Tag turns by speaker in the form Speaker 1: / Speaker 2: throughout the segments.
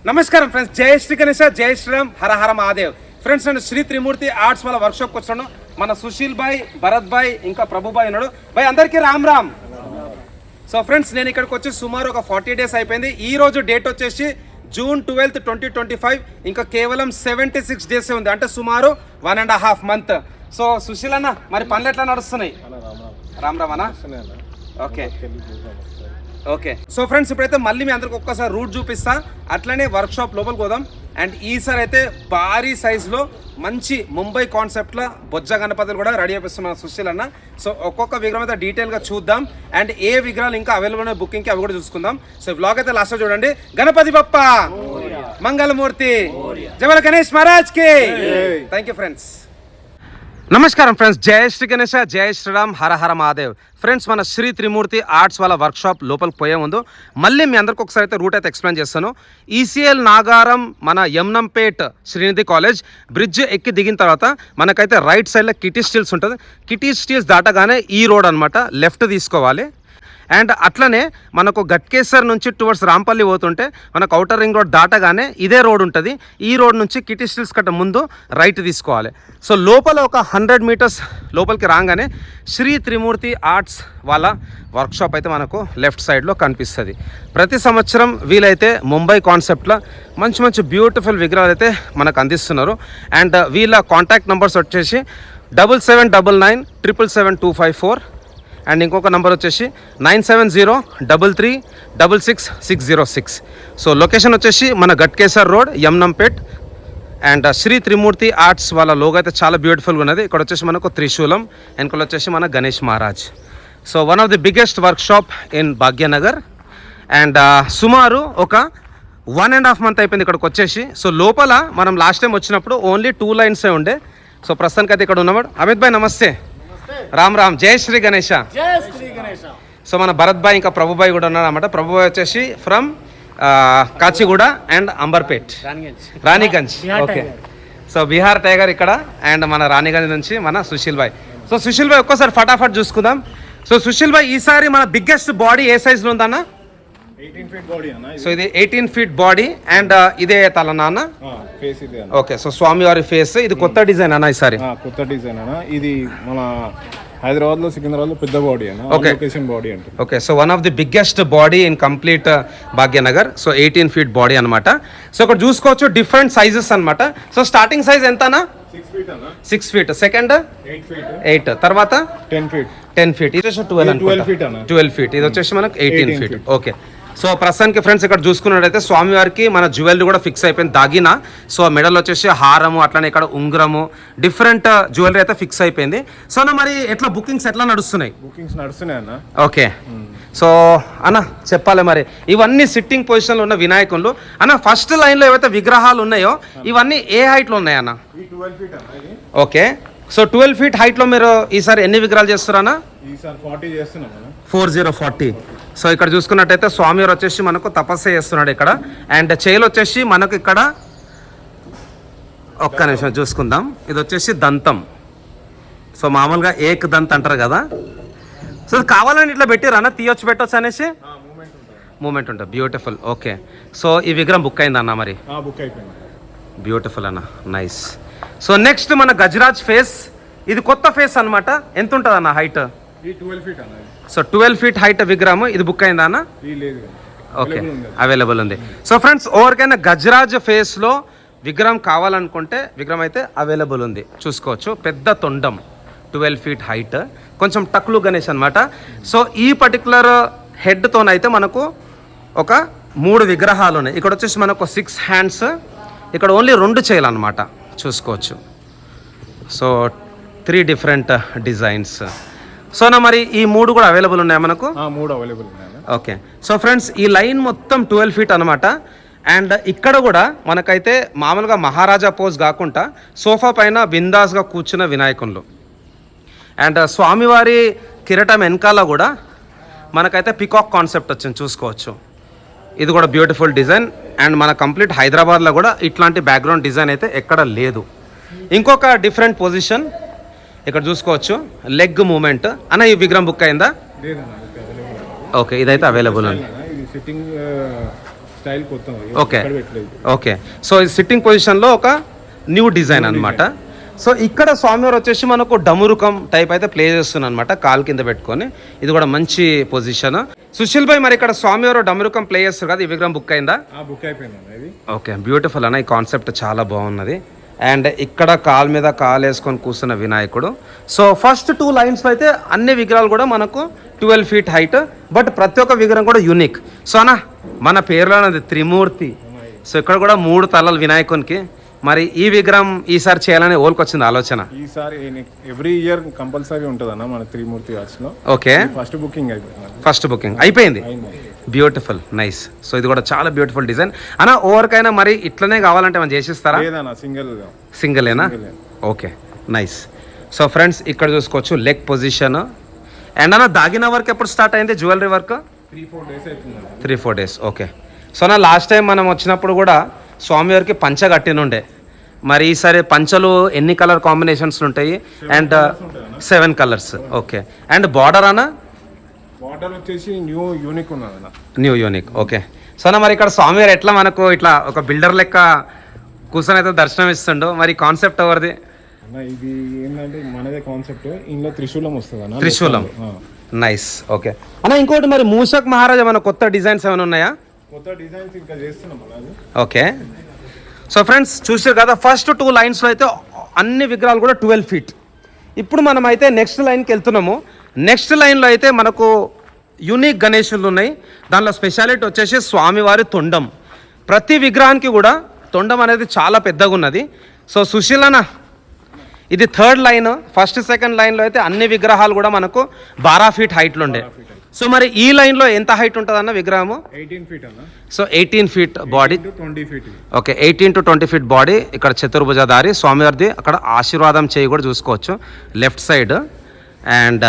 Speaker 1: నమస్కారం ఫ్రెండ్స్, జై శ్రీ గణేశ, జై శ్రీరామ్, హర హర మహాదేవ్. ఫ్రెండ్స్, నేను శ్రీ త్రిమూర్తి ఆర్ట్స్ వాళ్ళ వర్క్షాప్కి వచ్చాను. మన సుశీల్ భాయ్, భరత్ భాయ్, ఇంకా ప్రభు భాయ్ ఉన్నాడు. భాయ్ అందరికీ రామ్ రామ్. సో ఫ్రెండ్స్, నేను ఇక్కడికి వచ్చి సుమారు ఒక 40 days అయిపోయింది. ఈ రోజు డేట్ వచ్చేసి June 12, 2025. ఇంకా కేవలం 76 days ఉంది, అంటే సుమారు 1.5 months. సో సుశీల్ అన్న, మరి పనులు ఎట్లా నడుస్తున్నాయి? రామ్ రామ్ అన్న. Okay okay. సో ఫ్రెండ్స్, ఇప్పుడైతే మళ్ళీ మీ అందరికి ఒక్కసారి రూట్ చూపిస్తా, అట్లనే వర్క్షాప్ లోపలికి పోదాం. అండ్ ఈసారి అయితే భారీ సైజులో మంచి ముంబై కాన్సెప్ట్లో బొజ్జ గణపతులు కూడా రెడీ అయిపోతున్నాం సుశీల్ అన్న. సో ఒక్కొక్క విగ్రహం అయితే డీటెయిల్గా చూద్దాం. అండ్ ఏ విగ్రహాలు ఇంకా అవైలబుల్ ఉన్నాయి బుకింగ్కి, అవి కూడా చూసుకుందాం. సో వ్లాగ్ అయితే లాస్ట్ చూడండి. గణపతి బప్ప మంగళమూర్తి, జమల గణేష్ మహారాజ్ కి. Thank you friends. నమస్కారం ఫ్రెండ్స్, జై శ్రీ గణేశ, జై శ్రీరామ్, హర హర మహాదేవ్. ఫ్రెండ్స్, మన శ్రీ త్రిమూర్తి ఆర్ట్స్ వాళ్ళ వర్క్షాప్ లోపలికి పోయే ముందు మళ్ళీ మీ అందరికి ఒకసారి అయితే రూట్ అయితే ఎక్స్ప్లెయిన్ చేస్తాను. ఈసీఎల్ నాగారం మన యమ్నంపేట్ శ్రీనిధి కాలేజ్ బ్రిడ్జ్ ఎక్కి దిగిన తర్వాత మనకైతే రైట్ సైడ్లో కిటీ స్టీల్స్ ఉంటుంది. కిటీ స్టీల్స్ దాటగానే ఈ రోడ్ అనమాట, లెఫ్ట్ తీసుకోవాలి. అండ్ అట్లనే మనకు గట్కేసర్ నుంచి టువర్డ్స్ రాంపల్లి పోతుంటే మనకు ఔటర్ రింగ్ రోడ్ దాటగానే ఇదే రోడ్ ఉంటుంది. ఈ రోడ్ నుంచి కిటీ స్టీల్స్ కట్ట ముందు రైట్ తీసుకోవాలి. సో లోపల ఒక 100 meters లోపలికి రాగానే శ్రీ త్రిమూర్తి ఆర్ట్స్ వాళ్ళ వర్క్షాప్ అయితే మనకు లెఫ్ట్ సైడ్లో కనిపిస్తుంది. ప్రతి సంవత్సరం వీలైతే ముంబై కాన్సెప్ట్లో మంచి మంచి బ్యూటిఫుల్ విగ్రహాలు అయితే మనకు అందిస్తున్నారు. అండ్ వీళ్ళ కాంటాక్ట్ నెంబర్స్ వచ్చేసి 7799777254 అండ్ ఇంకొక నెంబర్ వచ్చేసి 9703336606. సో లొకేషన్ వచ్చేసి మన Ghatkesar road, Yamnampet. And Sri Trimurthy arts వాళ్ళ లోగో అయితే చాలా బ్యూటిఫుల్గా ఉన్నది. ఇక్కడ వచ్చేసి మనకు త్రిశూలం, వెనకాల వచ్చేసి మన Ganesh Maharaj. So one of the biggest work shop in Bhagyanagar. And సుమారు ఒక 1.5 months అయిపోయింది ఇక్కడికి వచ్చేసి. సో లోపల మనం లాస్ట్ టైం వచ్చినప్పుడు ఓన్లీ 2 lines ఉండే. సో ప్రస్తుతానికి అయితే ఇక్కడ ఉన్నవాడు అమిత్ భాయ్, నమస్తే. రామ్ రామ్, జై శ్రీ గణేష. సో మన భరత్ భాయ్ ఇంకా ప్రభు భాయ్ కూడా ఉన్నారు అన్నమాట. ప్రభు భాయ్ వచ్చేసి from Kachiguda and Amberpet, Raniganj. Okay. So Bihar tiger ఇక్కడ. అండ్ మన రాణిగంజ్ నుంచి మన సుశీల్ భాయ్. సో సుశీల్ భాయ్ ఒక్కసారి ఫటాఫట్ చూసుకుందాం. సో సుశీల్ భాయ్, ఈసారి మన బిగ్గెస్ట్ బాడీ ఏ సైజులో ఉందన్న?
Speaker 2: 18 feet బాడీ అన్న.
Speaker 1: సో ఇది 18 feet బాడీ. అండ్ ఇదే తల నాన్న.
Speaker 2: ఫేస్ ఇది అన్న.
Speaker 1: ఓకే. సో స్వామివారి ఫేస్. ఇది కొత్త డిజైన్ అన్న ఈసారి?
Speaker 2: కొత్త డిజైన్ అన్న. ఇది మన హైదరాబాద్ లో, సికింద్రాబాద్ లో పెద్ద బాడీ అన్న. లొకేషన్ బాడీ అంటే.
Speaker 1: Okay. So one of the biggest body in complete Bhagyanagar. So 18 feet body అనమాట. సో ఇక్కడ చూసుకోవచ్చు డిఫరెంట్ సైజెస్ అనమాట. సో స్టార్టింగ్ సైజ్ ఎంతనా?
Speaker 2: 6 feet అన్న.
Speaker 1: 6 feet. Second
Speaker 2: 8 feet.
Speaker 1: 8. తర్వాత
Speaker 2: 10 feet.
Speaker 1: 10 feet. ఇది వచ్చేసి
Speaker 2: 12 feet అన్న.
Speaker 1: 12 feet. ఇది వచ్చేసి మనకు 18 feet. ఓకే. సో ప్రస్తుతానికి ఫ్రెండ్స్ ఇక్కడ చూసుకున్నట్టయితే స్వామివారికి మన జ్యువెలరీ కూడా ఫిక్స్ అయిపోయింది, దాగిన. సో మెడల్ వచ్చేసి హారము, అట్లనే ఇక్కడ ఉంగరము, డిఫరెంట్ జ్యువెలరీ అయితే ఫిక్స్ అయిపోయింది. సో అన్న, మరి ఎట్లా బుకింగ్స్ ఎట్లా నడుస్తున్నాయి?
Speaker 2: బుకింగ్స్ నడుస్తున్నాయి అన్న.
Speaker 1: ఓకే. సో అన్న చెప్పాలి, మరి ఇవన్నీ సిట్టింగ్ పొజిషన్లో ఉన్న వినాయకులు అన్న. ఫస్ట్ లైన్లో ఏవైతే విగ్రహాలు ఉన్నాయో ఇవన్నీ ఏ హైట్లో ఉన్నాయి అన్న?
Speaker 2: 12 feet అన్న.
Speaker 1: ఓకే. సో 12 feet హైట్లో మీరు ఈసారి ఎన్ని విగ్రహాలు చేస్తారన్నా?
Speaker 2: ఈసారి 40 చేస్తున్నాం అన్న.
Speaker 1: 40. సో ఇక్కడ చూసుకున్నట్టయితే స్వామివారు వచ్చేసి మనకు తపస్సు చేస్తున్నాడు ఇక్కడ. అండ్ చేలు వచ్చేసి మనకు ఇక్కడ ఒక్క నిమిషం చూసుకుందాం. ఇది వచ్చేసి దంతం. సో మామూలుగా ఏక్ దంత్ అంటారు కదా. సో కావాలని ఇట్లా పెట్టిరన్నా, తీయొచ్చు పెట్టొచ్చు అనేసి మూమెంట్ ఉంటుంది. బ్యూటిఫుల్. ఓకే. సో ఈ విగ్రహం బుక్ అయింది అన్న మరి?
Speaker 2: బుక్ అయిపోయింది.
Speaker 1: బ్యూటిఫుల్ అన్న, నైస్. సో నెక్స్ట్ మన గజరాజ్ ఫేస్. ఇది కొత్త ఫేస్ అనమాట. ఎంత ఉంటుంది అన్న హైట్?
Speaker 2: 12 feet అన్న.
Speaker 1: సో 12 feet హైట్ విగ్రహం. ఇది బుక్ అయిందా అన్న? ఓకే, అవైలబుల్ ఉంది. సో ఫ్రెండ్స్, ఎవరికైనా గజరాజ్ ఫేస్లో విగ్రహం కావాలనుకుంటే విగ్రహం అయితే అవైలబుల్ ఉంది, చూసుకోవచ్చు. పెద్ద తొండం, 12 feet హైట్, కొంచెం టక్లు గణేష్ అనమాట. సో ఈ పర్టికులర్ హెడ్తోనైతే మనకు ఒక 3 విగ్రహాలు ఉన్నాయి. ఇక్కడ వచ్చేసి మనకు 6 hands, ఇక్కడ ఓన్లీ 2 చేయాలన్నమాట, చూసుకోవచ్చు. So 3 different designs. సో నా మరి ఈ 3 కూడా అవైలబుల్ ఉన్నాయి మనకు?
Speaker 2: 3 అవైలబుల్ ఉన్నాయి.
Speaker 1: ఓకే. సో ఫ్రెండ్స్, ఈ లైన్ మొత్తం 12 feet అనమాట. అండ్ ఇక్కడ కూడా మనకైతే మామూలుగా మహారాజా పోజ్ కాకుండా సోఫా పైన బిందాస్గా కూర్చున్న వినాయకులు. అండ్ స్వామివారి కిరీటం వెనకాల కూడా మనకైతే పికాక్ కాన్సెప్ట్ వచ్చింది, చూసుకోవచ్చు. ఇది కూడా బ్యూటిఫుల్ డిజైన్. అండ్ మన కంప్లీట్ హైదరాబాద్లో కూడా ఇట్లాంటి బ్యాక్గ్రౌండ్ డిజైన్ అయితే ఎక్కడ లేదు. ఇంకొక డిఫరెంట్ పొజిషన్ ఇక్కడ చూసుకోవచ్చు, లెగ్ మూమెంట్ అన్న. ఈ విగ్రహం బుక్ అయిందా? ఓకే, ఇదైతే అవైలబుల్ ఉంది.
Speaker 2: స్టైల్ కొత్త
Speaker 1: ఓకే
Speaker 2: ఇక్కడ పెట్టలేదు.
Speaker 1: ఓకే. సో ఇది సిట్టింగ్ పొజిషన్లో ఒక న్యూ డిజైన్ అన్నమాట. సో ఇక్కడ స్వామివారు వచ్చేసి మనకు డమురుకం టైప్ అయితే ప్లే చేస్తున్నారు అనమాట, కాలు కింద పెట్టుకొని. ఇది కూడా మంచి పొజిషన్. సుశీల్ భాయ్, మరి ఇక్కడ స్వామివారు డమురుకం ప్లే చేస్తారు కదా, ఈ విగ్రహం బుక్ అయిందా?
Speaker 2: బుక్ అయిపోయింది ఇది.
Speaker 1: ఓకే, బ్యూటిఫుల్ అన్న, ఈ కాన్సెప్ట్ చాలా బాగున్నది. అండ్ ఇక్కడ కాలు మీద కాలు వేసుకొని కూర్చున్న వినాయకుడు. సో ఫస్ట్ 2 లైన్స్లో అయితే అన్ని విగ్రహాలు కూడా మనకు 12 feet హైట్, బట్ ప్రతి ఒక్క విగ్రహం కూడా యూనిక్. సో అన్న, మన పేరులో ఉన్నది త్రిమూర్తి. సో ఇక్కడ కూడా 3 తలలు వినాయకునికి. మరి ఈ విగ్రహం ఈసారి చేయాలని ఓల్కొచ్చింది ఆలోచన?
Speaker 2: ఈసారి ఎవ్రీ ఇయర్ కంపల్సరీ ఉంటుంది అన్న మన త్రిమూర్తి ఆర్ట్స్ లో.
Speaker 1: ఓకే,
Speaker 2: ఫస్ట్ బుకింగ్ అయిపోయింది.
Speaker 1: ఫస్ట్ బుకింగ్ అయిపోయింది. Beautiful, nice. సో ఇది కూడా చాలా బ్యూటిఫుల్ డిజైన్ అన్న. ఓవర్కైనా మరి ఇట్లనే కావాలంటే మనం చేసిస్తారా?
Speaker 2: లేదన్న,
Speaker 1: సింగిలేనా? Okay, nice. సో ఫ్రెండ్స్, ఇక్కడ చూసుకోవచ్చు లెగ్ పొజిషన్. అండ్ అన్న, దాగిన వర్క్ ఎప్పుడు స్టార్ట్ అయింది? జ్యువెలరీ వర్క్
Speaker 2: 3-4 days అవుతుంది.
Speaker 1: 3-4 days. ఓకే. సో నా లాస్ట్ టైం మనం వచ్చినప్పుడు కూడా స్వామివారికి పంచ కట్టినుండే. మరి ఈసారి పంచలు ఎన్ని కలర్ కాంబినేషన్స్ ఉంటాయి? And 7 colors. Okay. And border అన్న?
Speaker 2: బార్డర్ వచ్చేసి న్యూ యూనిక్ ఉన్నది.
Speaker 1: New unique. ఓకే. సో అన్న, మరి ఇక్కడ స్వామివారు ఎట్లా మనకు ఇట్లా ఒక బిల్డర్ లెక్క కూర్చొని అయితే దర్శనం ఇస్తుండో, మరి కాన్సెప్ట్ ఎవరిది?
Speaker 2: అన్న ఇది ఏంటంటే మనదే కాన్సెప్ట్. ఇందులో త్రిశూలం వస్తుంది అన్న.
Speaker 1: త్రిశూలం, నైస్. ఓకే అన్న, ఇంకోటి మరి మూషక్ మహారాజా మన కొత్త డిజైన్స్ ఏమైనా ఉన్నాయా?
Speaker 2: కొత్త డిజైన్స్ ఇంకా చేస్తున్నాం అలాగే.
Speaker 1: ఓకే. సో ఫ్రెండ్స్, చూసారు కదా, ఫస్ట్ 2 లైన్స్లో అయితే అన్ని విగ్రహాలు కూడా 12 feet. ఇప్పుడు మనం అయితే నెక్స్ట్ లైన్కి వెళ్తున్నాము. నెక్స్ట్ లైన్లో అయితే మనకు యూనిక్ గణేశులు ఉన్నాయి. దానిలో స్పెషాలిటీ వచ్చేసి స్వామివారి తొండం. ప్రతి విగ్రహానికి కూడా తొండం అనేది చాలా పెద్దగా ఉన్నది. సో సుశీలన, ఇది 3rd లైన్. ఫస్ట్ 2nd లైన్లో అయితే అన్ని విగ్రహాలు కూడా మనకు 12 feet హైట్లో ఉండే. సో మరి ఈ లైన్లో ఎంత హైట్ ఉంటుంది అన్న విగ్రహము?
Speaker 2: 18 feet అన్న.
Speaker 1: So 18 feet body.
Speaker 2: 20 feet.
Speaker 1: Okay, 18 to 20 feet body. ఇక్కడ చతుర్భుజధారి స్వామివారిది. అక్కడ ఆశీర్వాదం చేయి కూడా చూసుకోవచ్చు లెఫ్ట్ సైడ్. అండ్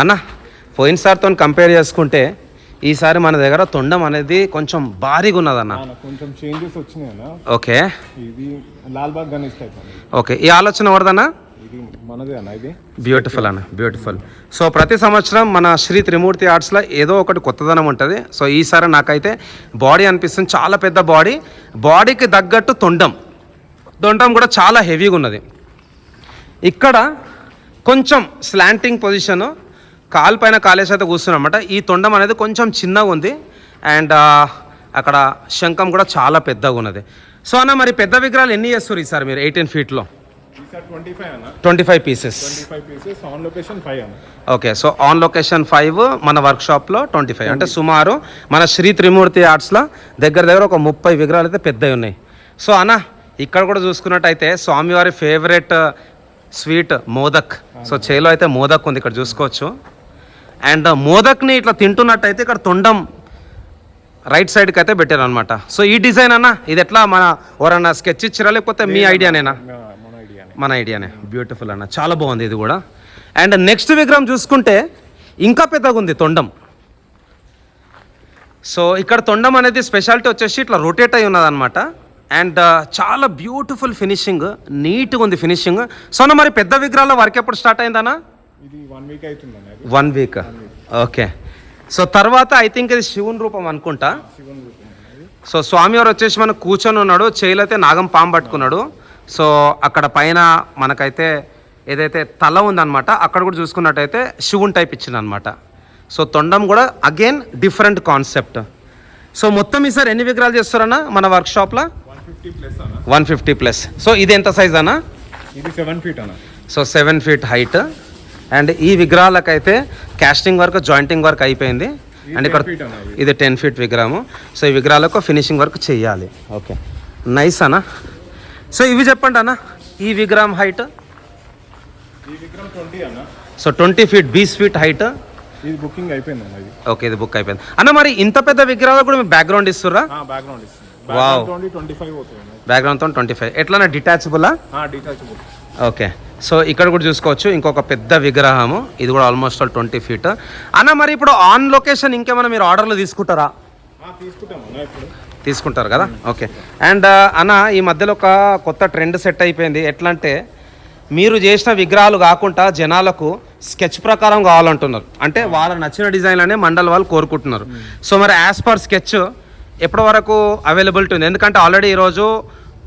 Speaker 1: అన్న, పోయినసారితో కంపేర్ చేసుకుంటే ఈసారి మన దగ్గర తొండం అనేది కొంచెం భారీగా ఉన్నదన్న.
Speaker 2: కొంచెం చేంజెస్ వచ్చినాయి అన్న.
Speaker 1: ఓకే,
Speaker 2: ఇది లాల్బాగ్ గణేష్ టైప్.
Speaker 1: ఓకే, ఈ ఆలోచన ఎవరిదన్నా?
Speaker 2: ఇది మనదే అన్న. ఇది
Speaker 1: బ్యూటిఫుల్ అన్న, బ్యూటిఫుల్. సో ప్రతి సంవత్సరం మన శ్రీ త్రిమూర్తి ఆర్ట్స్లో ఏదో ఒకటి కొత్తదనం ఉంటుంది. సో ఈసారి నాకైతే బాడీ అనిపిస్తుంది, చాలా పెద్ద బాడీ. బాడీకి తగ్గట్టు తొండం కూడా చాలా హెవీగా ఉన్నది. ఇక్కడ కొంచెం స్లాంటింగ్ పొజిషను, కాలు పైన కాలేసి అయితే కూర్చున్నమాట. ఈ తొండం అనేది కొంచెం చిన్నగా ఉంది. అండ్ అక్కడ శంఖం కూడా చాలా పెద్దగా ఉన్నది. సో అన్న, మరి పెద్ద విగ్రహాలు ఎన్ని చేస్తారు ఈసారి మీరు 18 feetలో? 25 pieces.
Speaker 2: 25 pieces. ఆన్ లొకేషన్ 5 అన్న.
Speaker 1: ఓకే, సో ఆన్ లొకేషన్ 5, మన వర్క్షాప్లో 25. అంటే సుమారు మన శ్రీ త్రిమూర్తి ఆర్ట్స్లో దగ్గర ఒక 30 విగ్రహాలు అయితే పెద్దవి ఉన్నాయి. సో అన్న, ఇక్కడ కూడా చూసుకున్నట్టయితే స్వామివారి ఫేవరెట్ స్వీట్ మోదక్. సో చేలో అయితే మోదక్ ఉంది, ఇక్కడ చూసుకోవచ్చు. అండ్ మోదక్ని ఇట్లా తింటున్నట్టయితే ఇక్కడ తొండం రైట్ సైడ్కి అయితే పెట్టారు అనమాట. సో ఈ డిజైన్ అన్న, ఇది ఎట్లా మన ఎవరన్నా స్కెచ్ ఇచ్చిరా లేకపోతే మీ ఐడియానేనా? మన ఐడియానే. బ్యూటిఫుల్ అన్న, చాలా బాగుంది ఇది కూడా. అండ్ నెక్స్ట్ విగ్రహం చూసుకుంటే ఇంకా పెద్దగా ఉంది తొండం. సో ఇక్కడ తొండం అనేది స్పెషాలిటీ వచ్చేసి ఇట్లా రొటేట్ అయి ఉన్నదన్నమాట. అండ్ చాలా బ్యూటిఫుల్ ఫినిషింగ్, నీట్గా ఉంది ఫినిషింగ్. సో అన్న, మరి పెద్ద విగ్రహాల వర్క్ ఎప్పుడు స్టార్ట్ అయిందన్నా?
Speaker 2: ఇది 1 week అవుతుందన్న.
Speaker 1: 1 week. ఓకే. సో తర్వాత ఐ థింక్ ఇది శివుని రూపం అనుకుంటా. సో స్వామివారు వచ్చేసి మనకు కూర్చొని ఉన్నాడు, చేయిలో అయితే నాగం పాము పట్టుకున్నాడు. సో అక్కడ పైన మనకైతే ఏదైతే తల ఉందన్నమాట, అక్కడ కూడా చూసుకున్నట్టయితే శివుని టైప్ ఇచ్చిందనమాట. సో తొండం కూడా అగైన్ డిఫరెంట్ కాన్సెప్ట్. సో మొత్తం ఈసారి ఎన్ని విగ్రహాలు చేస్తారన్న మన వర్క్షాప్లో? 150 ప్లస్. సో ఇది ఎంత సైజ్ అన్న?
Speaker 2: ఇది 7 feet అన్న.
Speaker 1: So 7 feet height. అండ్ ఈ విగ్రహాలకైతే కాస్టింగ్ వర్క్, జాయింటింగ్ వర్క్ అయిపోయింది. అండ్ ఇక్కడ ఇది 10 feet విగ్రహము. సో ఈ విగ్రహాలకు ఫినిషింగ్ వర్క్ చేయాలి. ఓకే, నైస్ అన్న. సో ఇవి చెప్పండి అన్న, ఈ విగ్రహం హైట్?
Speaker 2: ఈ విగ్రహం 20 అన్న.
Speaker 1: So 20 feet, 20 feet height.
Speaker 2: ఇది బుకింగ్ అయిపోయింది అన్న. ఇది
Speaker 1: ఓకే, ఇది బుక్ అయిపోయింది అన్న. మరి ఇంత పెద్ద విగ్రహాలు కూడా మీరు బ్యాక్గ్రౌండ్ ఇస్తుర్రా?
Speaker 2: బ్యాక్గ్రౌండ్ ఇస్తుంది.
Speaker 1: వావ్,
Speaker 2: 25 అవుతుంది.
Speaker 1: బ్యాక్గ్రౌండ్తో 25. ఎట్లా డిటాచబులా?
Speaker 2: డిటాచబుల్.
Speaker 1: ఓకే. సో ఇక్కడ కూడా చూసుకోవచ్చు ఇంకొక పెద్ద విగ్రహము. ఇది కూడా ఆల్మోస్ట్ 20 feet అన్న. మరి ఇప్పుడు ఆన్ లొకేషన్ ఇంకేమైనా మీరు ఆర్డర్లు తీసుకుంటారా? తీసుకుంటారు కదా. ఓకే. అండ్ అన్న, ఈ మధ్యలో ఒక కొత్త ట్రెండ్ సెట్ అయిపోయింది. ఎట్లా అంటే మీరు చేసిన విగ్రహాలు కాకుండా జనాలకు స్కెచ్ ప్రకారం కావాలంటున్నారు. అంటే వాళ్ళ నచ్చిన డిజైన్లనే మండల్ వాళ్ళు కోరుకుంటున్నారు. సో మరి యాజ్ పర్ స్కెచ్ ఎప్పటి వరకు అవైలబిలిటీ ఉంది? ఎందుకంటే ఆల్రెడీ ఈరోజు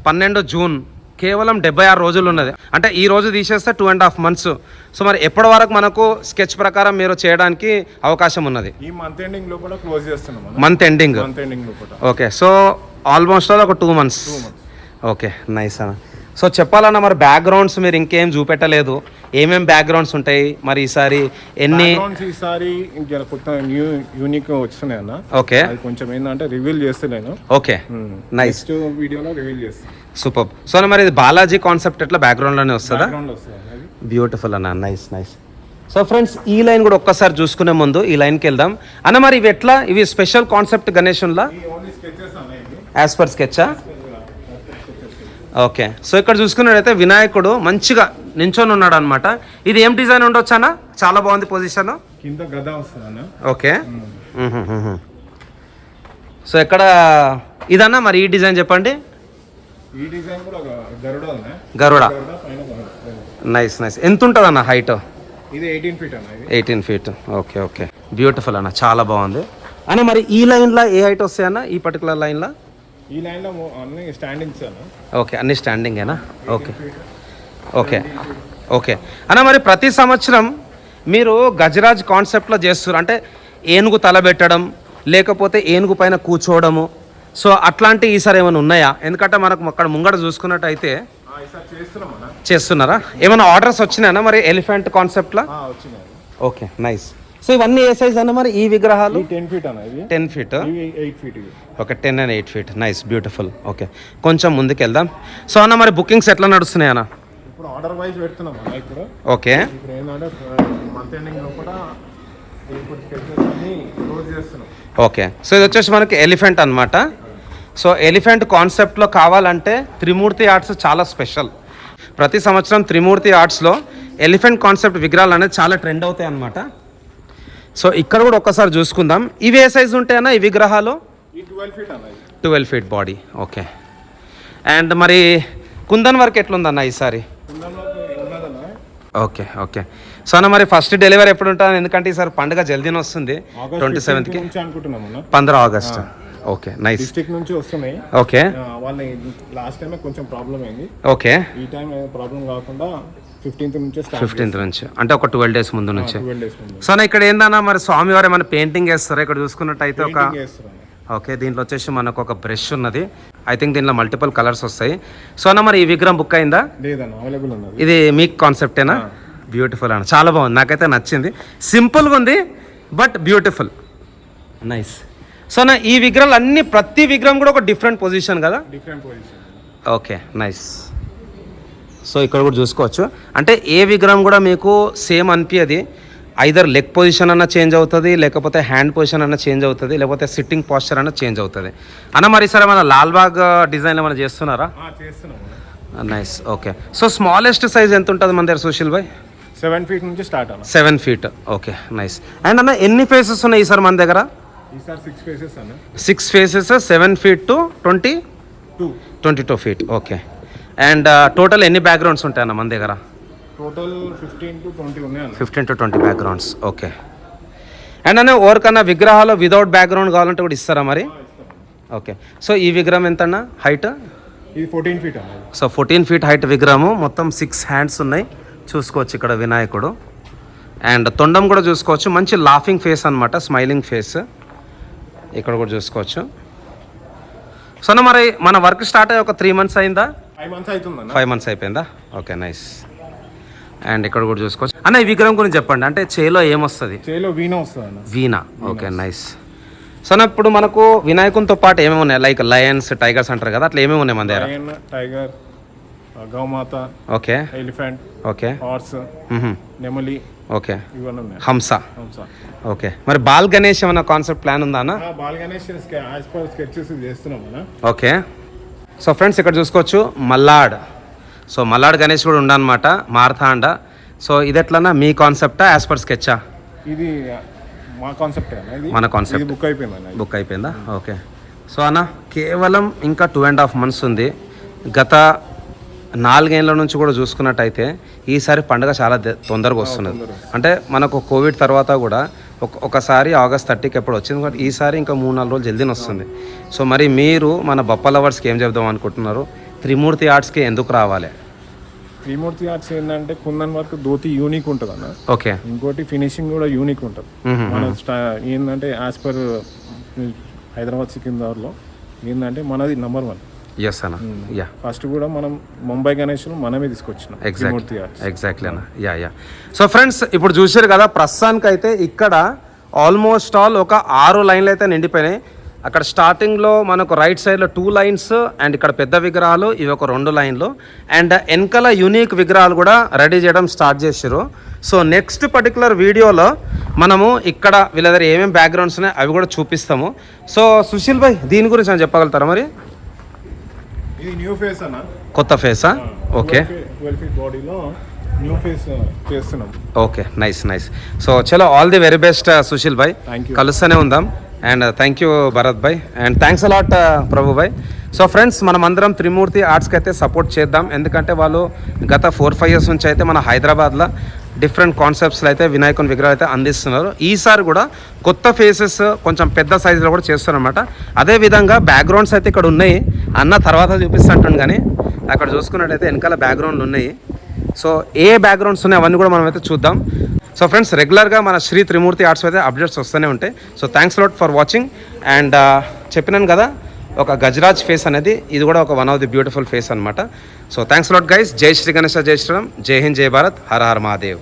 Speaker 1: 12 జూన్, కేవలం 76 రోజులు ఉన్నది. అంటే ఈ రోజు తీసేస్తే 2.5 months. సో మరి ఎప్పటి వరకు మనకు స్కెచ్ ప్రకారం మీరు చేయడానికి అవకాశం ఉన్నది?
Speaker 2: ఈ మంత్ ఎండింగ్ లో కూడా క్లోజ్ చేస్తున్నాం.
Speaker 1: మంత్ ఎండింగ్
Speaker 2: లో కూడా.
Speaker 1: ఓకే, సో ఆల్మోస్ట్ ఒక 2 months. ఓకే, నైస్ అన్న. సో చెప్పాలన్నా మరి బ్యాక్గ్రౌండ్స్ మీరు ఇంకేం చూపెట్టలేదు, ఏమేం బ్యాక్గ్రౌండ్స్ ఉంటాయి మరి ఈసారి?
Speaker 2: ఈసారి ఇంకా కొత్త న్యూ యూనిక్ వస్తున్నాయి అన్న.
Speaker 1: ఓకే,
Speaker 2: అది కొంచెం ఏంటంటే రివీల్ చేస్తలేను.
Speaker 1: Okay, nice.
Speaker 2: నెక్స్ట్ వీడియోలో రివీల్ చేస్తాను.
Speaker 1: సూపర్. సో మరి ఇది బాలాజీ కాన్సెప్ట్ ఎట్లా బ్యాక్గ్రౌండ్ లోనే వస్తుందా?
Speaker 2: వస్తుంది.
Speaker 1: బ్యూటిఫుల్ అన్న, నైస్ నైస్. సో ఫ్రెండ్స్, ఈ లైన్ కూడా ఒక్కసారి చూసుకునే ముందు ఈ లైన్కి వెళ్దాం అన్న. మరి ఇవి ఎట్లా? ఇవి స్పెషల్ కాన్సెప్ట్ గణేషున్లా యాజ్ పర్ స్కెచ్చా? ఓకే, సో ఇక్కడ చూసుకున్నట్టయితే వినాయకుడు మంచిగా నించొని ఉన్నాడు అనమాట. ఇది ఏం డిజైన్ ఉండొచ్చు అన్న? చాలా బాగుంది పొజిషన్.
Speaker 2: కింద గద వస్తుంది.
Speaker 1: ఓకే, సో ఇక్కడ ఇదన్నా మరి ఈ డిజైన్ చెప్పండి.
Speaker 2: ఈ డిజైన్ కూడా
Speaker 1: గరుడ. Nice nice. ఎంత ఉంటుంది అన్న హైట్?
Speaker 2: ఇది 18 feet అన్న.
Speaker 1: 18 feet. ఓకే ఓకే, బ్యూటిఫుల్ అన్న, చాలా బాగుంది అన్న. మరి ఈ లైన్లో ఏ హైట్ వస్తాయి అన్న? ఈ పర్టికులర్ లైన్లో?
Speaker 2: ఈ లైన్లో అన్ని స్టాండింగ్స్ అన్న.
Speaker 1: ఓకే, అన్ని స్టాండింగేనా? ఓకే ఓకే ఓకే అన్న. మరి ప్రతి సంవత్సరం మీరు గజరాజ్ కాన్సెప్ట్లో చేస్తారు అంటే ఏనుగు తల పెట్టడం, లేకపోతే ఏనుగు పైన కూర్చోవడము, సో అట్లాంటి ఈసారి ఏమైనా ఉన్నాయా? ఎందుకంటే మనకు అక్కడ ముంగడ చూసుకున్నట్టయితే చేస్తున్నారా? ఏమైనా ఆర్డర్స్ వచ్చినాయన్నా మరి ఎలిఫెంట్ కాన్సెప్ట్లో? Okay, nice. సో ఇవన్నీ ఏ సైజ్ అన్న మరి ఈ విగ్రహాలు?
Speaker 2: 10 feet అన్న.
Speaker 1: 10 feet.
Speaker 2: 8 feet.
Speaker 1: Okay, 10 and 8 feet. Nice, beautiful. Okay, కొంచెం ముందుకు వెళ్దాం. సో అన్న మరి బుకింగ్స్ ఎట్లా నడుస్తున్నాయి అన్న?
Speaker 2: ఇప్పుడు ఆర్డర్ వైజ్ పెడుతున్నాం అన్న. ఇప్పుడు
Speaker 1: ఓకే,
Speaker 2: ఇప్పుడు ఏంటంటే మంత్ ఎండింగ్ లో కూడా క్లోజ్ చేస్తున్నాం.
Speaker 1: ఓకే, సో ఇది వచ్చేసి మనకి ఎలిఫెంట్ అన్నమాట. సో ఎలిఫెంట్ కాన్సెప్ట్లో కావాలంటే త్రిమూర్తి ఆర్ట్స్ చాలా స్పెషల్. ప్రతి సంవత్సరం త్రిమూర్తి ఆర్ట్స్లో ఎలిఫెంట్ కాన్సెప్ట్ విగ్రహాలు అనేది చాలా ట్రెండ్ అవుతాయి అన్నమాట. సో ఇక్కడ కూడా ఒక్కసారి చూసుకుందాం. ఇవి ఏ సైజు ఉంటాయన్నా ఈ విగ్రహాలు?
Speaker 2: 12 feet అన్న.
Speaker 1: 12 feet బాడీ. ఓకే, అండ్ మరి కుందన్ వర్క్ ఎట్లుందన్న ఈసారి? Okay okay. సో అన్న మరి ఫస్ట్ డెలివరీ ఎప్పుడు ఉంటాను? ఎందుకంటే ఈసారి పండుగ జల్దీనే వస్తుంది, 27th
Speaker 2: అనుకుంటున్నాము.
Speaker 1: 15 August. Okay, nice.
Speaker 2: డిస్ట్రిక్ట్ నుంచి వస్తున్నాయి.
Speaker 1: ఓకే,
Speaker 2: వాళ్ళ లాస్ట్ టైం కొంచెం ప్రాబ్లం అయింది.
Speaker 1: ఓకే,
Speaker 2: ఈ టైం ప్రాబ్లం కాకుండా 15th
Speaker 1: నుంచి అంటే ఒక 12 days ముందు నుంచి. సో అన్న ఇక్కడ ఏందన్నా మరి స్వామివారు ఏమైనా పెయింటింగ్ వేస్తారా? ఇక్కడ చూసుకున్నట్టయితే ఒక ఓకే, దీంట్లో వచ్చేసి మనకు ఒక బ్రష్ ఉన్నది. ఐ థింక్ దీంట్లో మల్టిపుల్ కలర్స్ వస్తాయి. సో అన్న మరి ఈ విగ్రహం బుక్ అయిందా?
Speaker 2: లేదన్న, అవైలబుల్ ఉన్నది.
Speaker 1: ఇది మీకు కాన్సెప్టేనా? బ్యూటిఫుల్ అన్న, చాలా బాగుంది, నాకైతే నచ్చింది. సింపుల్గా ఉంది బట్ బ్యూటిఫుల్, నైస్. సో అన్న ఈ విగ్రహాలు అన్ని ప్రతి విగ్రహం కూడా ఒక డిఫరెంట్ పొజిషన్ కదా?
Speaker 2: Different position.
Speaker 1: Okay, nice. So ఇక్కడ కూడా చూసుకోవచ్చు. అంటే ఏ విగ్రహం కూడా మీకు సేమ్ అనిపించదు. ఐదర్ లెగ్ పొజిషన్ అన్న చేంజ్ అవుతుంది, లేకపోతే హ్యాండ్ పొజిషన్ అన్న చేంజ్ అవుతుంది, లేకపోతే సిట్టింగ్ పోస్చర్ అన్న చేంజ్ అవుతుంది అన్న. మరి సరే మన లాల్బాగ్ డిజైన్ ఏమైనా చేస్తున్నారా? Nice. Okay, so smallest size ఎంత ఉంటుంది మన దగ్గర సుశీల్ భాయ్?
Speaker 2: 7 feet నుంచి స్టార్ట్ అన్న.
Speaker 1: 7 feet. Okay, nice. అండ్ అన్న ఎన్ని ఫేసెస్ ఉన్నాయి ఈసారి మన దగ్గర?
Speaker 2: ఈసారి 6 faces అన్న.
Speaker 1: 6 faces, 7 feet to 22 feet. Okay, and total ఎన్ని బ్యాక్గ్రౌండ్స్ ఉంటాయి అన్న మన దగ్గర?
Speaker 2: టోటల్ 15 to 20 ఉన్నాయి అన్న.
Speaker 1: 15 to 20 బ్యాక్గ్రౌండ్స్. ఓకే, అండ్ అన్న ఎవరికన్నా విగ్రహాలు వితౌట్ బ్యాక్గ్రౌండ్ కావాలంటే కూడా ఇస్తారా మరి? ఓకే, సో ఈ విగ్రహం ఎంత అన్న హైట్?
Speaker 2: ఇది 14 feet అన్న.
Speaker 1: సో 14 feet హైట్ విగ్రహము, మొత్తం 6 hands ఉన్నాయి చూసుకోవచ్చు ఇక్కడ వినాయకుడు. అండ్ తొండం కూడా చూసుకోవచ్చు, మంచి లాఫింగ్ ఫేస్ అనమాట, స్మైలింగ్ ఫేస్ ఇక్కడ కూడా చూసుకోవచ్చు. సో అన్న మరి మన వర్క్ స్టార్ట్ అయ్యి ఒక 3 months అయిందా?
Speaker 2: 5 months అవుతుందన్న.
Speaker 1: 5 months అయిపోయిందా? Okay, nice. అండ్ ఇక్కడ కూడా చూసుకోవచ్చు అన్న. ఈ విగ్రహం గురించి చెప్పండి, అంటే చేలో ఏమొస్తుంది?
Speaker 2: చేలో వీణ వస్తుంది అన్న.
Speaker 1: వీణ. Okay, nice. సో అన్న ఇప్పుడు మనకు వినాయకునితో పాటు ఏమేమి ఉన్నాయి? లైక్ లయన్స్, టైగర్స్ అంటారు కదా, అట్లా ఏమేమి ఉన్నాయి మన దగ్గర?
Speaker 2: లయన్, టైగర్, గౌమాత,
Speaker 1: ఓకే,
Speaker 2: ఎలిఫెంట్,
Speaker 1: ఓకే,
Speaker 2: హార్స్, నెమలి,
Speaker 1: ఓకే,
Speaker 2: ఇవన్నీ ఉన్నాయి.
Speaker 1: హంస. ఓకే, మరి బాల్ గణేష్ ఏమైనా కాన్సెప్ట్ ప్లాన్ ఉందా అన్న?
Speaker 2: Ball Ganesh as per sketches చేస్తున్నాం అన్న.
Speaker 1: ఓకే, సో ఫ్రెండ్స్ ఇక్కడ చూసుకోవచ్చు మల్లాడ్. సో మల్లాడ్ గణేష్ కూడా ఉండనమాట, మార్తాండ. సో ఇది ఎట్లన్నా మీ కాన్సెప్టా యాజ్ పర్ స్కెచ్చా?
Speaker 2: ఇది మా కాన్సెప్ట్.
Speaker 1: మన కాన్సెప్ట్
Speaker 2: బుక్ అయిపోయింది.
Speaker 1: బుక్ అయిపోయిందా? ఓకే, సో అన్న కేవలం ఇంకా 2.5 months ఉంది. గత 4 ఏళ్ళ నుంచి కూడా చూసుకున్నట్టయితే ఈసారి పండుగ చాలా తొందరగా వస్తున్నది. అంటే మనకు కోవిడ్ తర్వాత కూడా ఒకసారి ఆగస్ట్ 30కి ఎప్పుడు వచ్చింది కాబట్టి ఈసారి ఇంకా 3-4 రోజులు జల్దీని వస్తుంది. సో మరి మీరు మన బొప్ప లవర్స్కి ఏం చెప్దాం అనుకుంటున్నారు? త్రిమూర్తి ఆర్ట్స్కి ఎందుకు రావాలి?
Speaker 2: త్రిమూర్తి ఆర్ట్స్ ఏంటంటే కుందన్ వర్క్ ధోతి యూనిక్ ఉంటుంది అన్న.
Speaker 1: ఓకే.
Speaker 2: ఇంకోటి ఫినిషింగ్ కూడా యూనిక్ ఉంటుంది. మన ఏంటంటే యాజ్ పర్ హైదరాబాద్ సికింద్రాబాద్లో ఏంటంటే మనది నెంబర్ 1.
Speaker 1: ఎస్ అన్న. యా,
Speaker 2: ఫస్ట్ కూడా మనం ముంబై గణేష్లో మనమే తీసుకొచ్చినాం త్రిమూర్తి ఆర్ట్స్.
Speaker 1: ఎగ్జాక్ట్లీ అన్న. యా. సో ఫ్రెండ్స్ ఇప్పుడు చూసారు కదా, ప్రస్తుతానికి అయితే ఇక్కడ ఆల్మోస్ట్ ఆల్ ఒక 6 లైన్లు అయితే నిండిపోయినాయి. అక్కడ స్టార్టింగ్లో మనకు రైట్ సైడ్లో 2 లైన్స్ అండ్ ఇక్కడ పెద్ద విగ్రహాలు ఇవి ఒక 2 లైన్లు అండ్ వెనకాల యూనిక్ విగ్రహాలు కూడా రెడీ చేయడం స్టార్ట్ చేసారు. సో నెక్స్ట్ పర్టికులర్ వీడియోలో మనము ఇక్కడ వీళ్ళ దగ్గర ఏమేమి బ్యాక్గ్రౌండ్స్ ఉన్నాయి అవి కూడా చూపిస్తాము. సో సుశీల్ భాయ్ దీని గురించి అని చెప్పగలుగుతారా? మరి
Speaker 2: ఇది న్యూ ఫేస్ అన్న,
Speaker 1: కొత్త ఫేసా? ఓకే.
Speaker 2: 12 feet బాడీలో న్యూ ఫేస్ చేస్తున్నాం.
Speaker 1: Okay, nice. సో చలో, all the very best Sushil భాయ్. కలుస్తూనే ఉందాం. అండ్ థ్యాంక్ యూ భరత్ భాయ్ అండ్ థ్యాంక్స్ అలాట్ ప్రభు భాయ్. సో ఫ్రెండ్స్ మనం అందరం త్రిమూర్తి ఆర్ట్స్కి అయితే సపోర్ట్ చేద్దాం. ఎందుకంటే వాళ్ళు గత 4-5 years నుంచి అయితే మన హైదరాబాద్లో డిఫరెంట్ కాన్సెప్ట్స్లో అయితే వినాయకుని విగ్రహాలు అయితే అందిస్తున్నారు. ఈసారి కూడా కొత్త ఫేసెస్ కొంచెం పెద్ద సైజులో కూడా చేస్తారనమాట. అదేవిధంగా బ్యాక్గ్రౌండ్స్ అయితే ఇక్కడ ఉన్నాయి అన్న, తర్వాత చూపిస్తుంటాను. కానీ అక్కడ చూసుకున్నట్టయితే వెనకాల బ్యాక్గ్రౌండ్లు ఉన్నాయి. సో ఏ బ్యాక్గ్రౌండ్స్ ఉన్నాయి అవన్నీ కూడా మనం అయితే చూద్దాం. సో ఫ్రెండ్స్ రెగ్యులర్గా మన శ్రీ త్రిమూర్తి ఆర్ట్స్ అయితే అప్డేట్స్ వస్తూనే ఉంటాయి. So thanks lot for watching. And చెప్పినాను కదా, ఒక గజరాజ్ ఫేస్ అనేది ఇది కూడా ఒక 1 of the బ్యూటిఫుల్ ఫేస్ అనమాట. So thanks lot guys. జై శ్రీ గణేశ, జై శ్రీరామ్, జై హింద్, జై భారత్, హర హర మహాదేవ్.